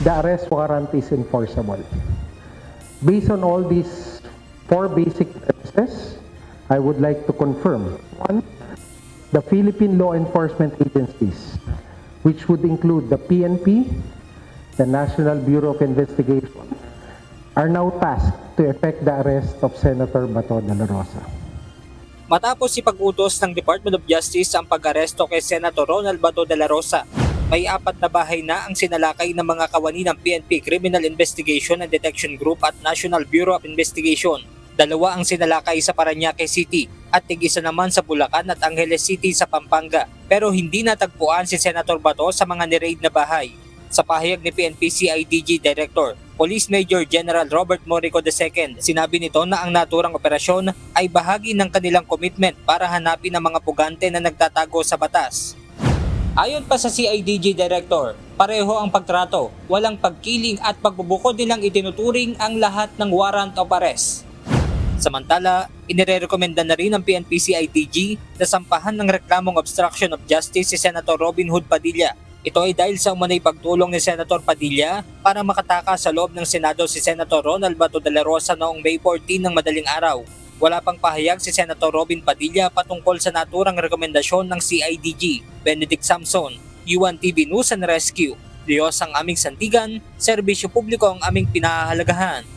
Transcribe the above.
the arrest warrant is enforceable. Based on all these four basic premises, I would like to confirm: one, the Philippine law enforcement agencies, which would include the PNP, the National Bureau of Investigation, are now tasked to effect the arrest of Senator Bato de la Rosa. Matapos ipag-utos ng Department of Justice ang pag-aresto kay Senator Ronald Bato de la Rosa, may 4 na bahay na ang sinalakay ng mga kawani ng PNP Criminal Investigation and Detection Group at National Bureau of Investigation. 2 ang sinalakay sa Parañaque City at tig-1 naman sa Bulacan at Angeles City sa Pampanga. Pero hindi natagpuan si Senator Bato sa mga ni-raid na bahay. Sa pahayag ni PNP CIDG Director Police Major General Robert Morico II, sinabi nito na ang naturang operasyon ay bahagi ng kanilang commitment para hanapin ang mga pugante na nagtatago sa batas. Ayon pa sa CIDG Director, pareho ang pagtrato, walang pagkiling at pagbubukod nilang itinuturing ang lahat ng warrant of arrest. Samantala, inirekomenda na rin ng PNP CIDG na sampahan ng reklamong obstruction of justice si Senator Robin Hood Padilla. Ito ay dahil sa umunay pagtulong ni Senator Padilla para makatakas sa loob ng Senado si Senator Ronald Bato de la Rosa noong May 14 ng madaling araw. Wala pang pahayag si Senator Robin Padilla patungkol sa naturang rekomendasyon ng CIDG. Benedict Samson, UNTV News and Rescue. Diyos ang aming sandigan, serbisyo publiko ang aming pinahahalagahan.